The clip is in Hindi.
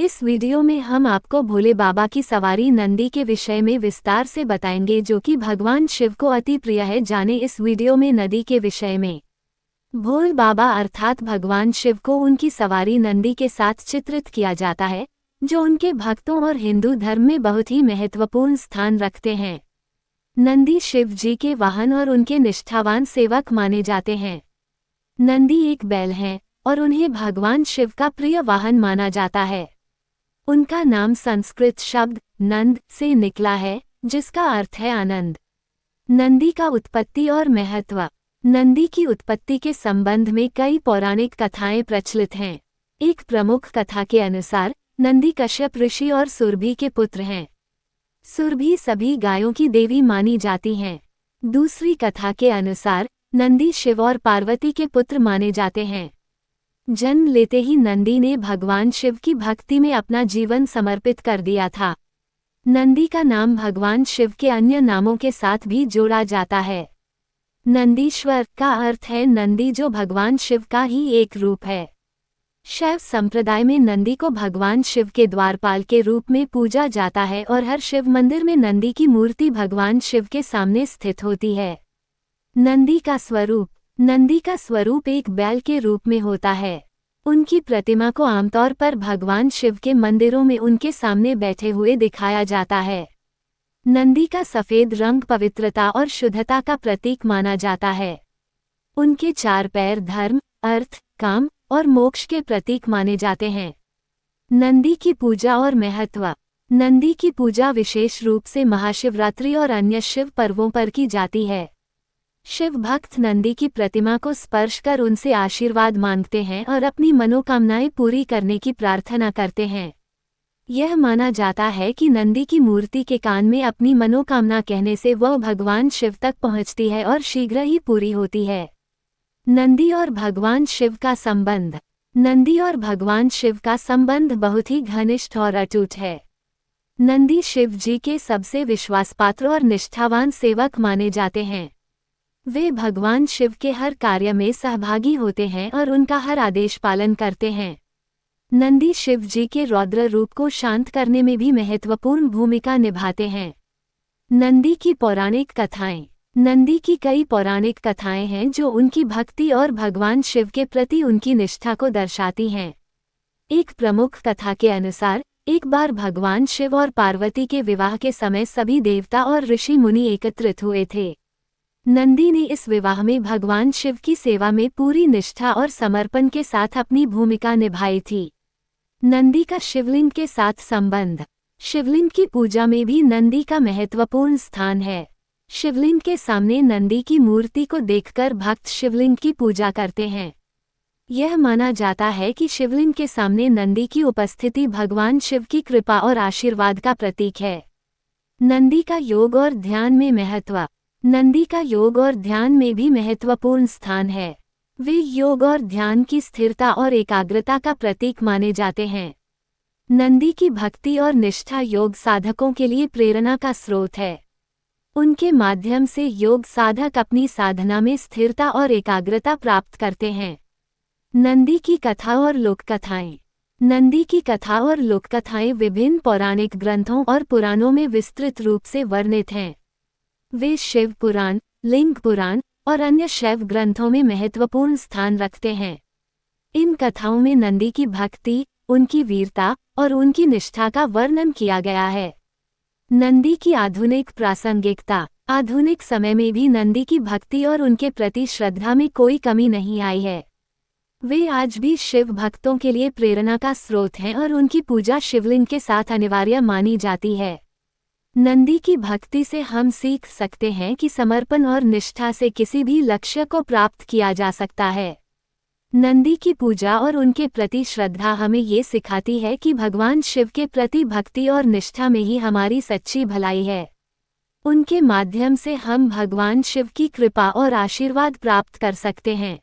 इस वीडियो में हम आपको भोले बाबा की सवारी नंदी के विषय में विस्तार से बताएंगे, जो कि भगवान शिव को अति प्रिय है। जाने इस वीडियो में नंदी के विषय में। भोले बाबा अर्थात भगवान शिव को उनकी सवारी नंदी के साथ चित्रित किया जाता है, जो उनके भक्तों और हिंदू धर्म में बहुत ही महत्वपूर्ण स्थान रखते हैं। नंदी शिव जी के वाहन और उनके निष्ठावान सेवक माने जाते हैं। नंदी एक बैल हैं और उन्हें भगवान शिव का प्रिय वाहन माना जाता है। उनका नाम संस्कृत शब्द नंद से निकला है, जिसका अर्थ है आनंद। नंदी का उत्पत्ति और महत्व। नंदी की उत्पत्ति के संबंध में कई पौराणिक कथाएं प्रचलित हैं। एक प्रमुख कथा के अनुसार नंदी कश्यप ऋषि और सुरभि के पुत्र हैं। सुरभि सभी गायों की देवी मानी जाती हैं। दूसरी कथा के अनुसार नंदी शिव और पार्वती के पुत्र माने जाते हैं। जन्म लेते ही नंदी ने भगवान शिव की भक्ति में अपना जीवन समर्पित कर दिया था। नंदी का नाम भगवान शिव के अन्य नामों के साथ भी जोड़ा जाता है। नंदीश्वर का अर्थ है नंदी, जो भगवान शिव का ही एक रूप है। शैव संप्रदाय में नंदी को भगवान शिव के द्वारपाल के रूप में पूजा जाता है और हर शिव मंदिर में नंदी की मूर्ति भगवान शिव के सामने स्थित होती है। नंदी का स्वरूप। नंदी का स्वरूप एक बैल के रूप में होता है। उनकी प्रतिमा को आमतौर पर भगवान शिव के मंदिरों में उनके सामने बैठे हुए दिखाया जाता है। नंदी का सफेद रंग पवित्रता और शुद्धता का प्रतीक माना जाता है। उनके चार पैर धर्म, अर्थ, काम और मोक्ष के प्रतीक माने जाते हैं। नंदी की पूजा और महत्व। नंदी की पूजा विशेष रूप से महाशिवरात्रि और अन्य शिव पर्वों पर की जाती है। शिव भक्त नंदी की प्रतिमा को स्पर्श कर उनसे आशीर्वाद मांगते हैं और अपनी मनोकामनाएं पूरी करने की प्रार्थना करते हैं। यह माना जाता है कि नंदी की मूर्ति के कान में अपनी मनोकामना कहने से वह भगवान शिव तक पहुंचती है और शीघ्र ही पूरी होती है। नंदी और भगवान शिव का संबंध। नंदी और भगवान शिव का संबंध बहुत ही घनिष्ठ और अटूट है। नंदी शिव जी के सबसे विश्वासपात्र और निष्ठावान सेवक माने जाते हैं। वे भगवान शिव के हर कार्य में सहभागी होते हैं और उनका हर आदेश पालन करते हैं। नंदी शिव जी के रौद्र रूप को शांत करने में भी महत्वपूर्ण भूमिका निभाते हैं। नंदी की पौराणिक कथाएं। नंदी की कई पौराणिक कथाएं हैं जो उनकी भक्ति और भगवान शिव के प्रति उनकी निष्ठा को दर्शाती हैं। एक प्रमुख कथा के अनुसार एक बार भगवान शिव और पार्वती के विवाह के समय सभी देवता और ऋषि मुनि एकत्रित हुए थे। नंदी ने इस विवाह में भगवान शिव की सेवा में पूरी निष्ठा और समर्पण के साथ अपनी भूमिका निभाई थी। नंदी का शिवलिंग के साथ संबंध। शिवलिंग की पूजा में भी नंदी का महत्वपूर्ण स्थान है। शिवलिंग के सामने नंदी की मूर्ति को देखकर भक्त शिवलिंग की पूजा करते हैं। यह माना जाता है कि शिवलिंग के सामने नंदी की उपस्थिति भगवान शिव की कृपा और आशीर्वाद का प्रतीक है। नंदी का योग और ध्यान में महत्व। नंदी का योग और ध्यान में भी महत्वपूर्ण स्थान है। वे योग और ध्यान की स्थिरता और एकाग्रता का प्रतीक माने जाते हैं। नंदी की भक्ति और निष्ठा योग साधकों के लिए प्रेरणा का स्रोत है। उनके माध्यम से योग साधक अपनी साधना में स्थिरता और एकाग्रता प्राप्त करते हैं। नंदी की कथा और लोककथाएं। नंदी की कथा और लोककथाएं विभिन्न पौराणिक ग्रंथों और पुराणों में विस्तृत रूप से वर्णित हैं। वे शिव पुराण, लिंग पुराण और अन्य शैव ग्रंथों में महत्वपूर्ण स्थान रखते हैं। इन कथाओं में नंदी की भक्ति, उनकी वीरता और उनकी निष्ठा का वर्णन किया गया है। नंदी की आधुनिक प्रासंगिकता। आधुनिक समय में भी नंदी की भक्ति और उनके प्रति श्रद्धा में कोई कमी नहीं आई है। वे आज भी शिव भक्तों के लिए प्रेरणा का स्रोत हैं और उनकी पूजा शिवलिंग के साथ अनिवार्य मानी जाती है। नंदी की भक्ति से हम सीख सकते हैं कि समर्पण और निष्ठा से किसी भी लक्ष्य को प्राप्त किया जा सकता है। नंदी की पूजा और उनके प्रति श्रद्धा हमें ये सिखाती है कि भगवान शिव के प्रति भक्ति और निष्ठा में ही हमारी सच्ची भलाई है। उनके माध्यम से हम भगवान शिव की कृपा और आशीर्वाद प्राप्त कर सकते हैं।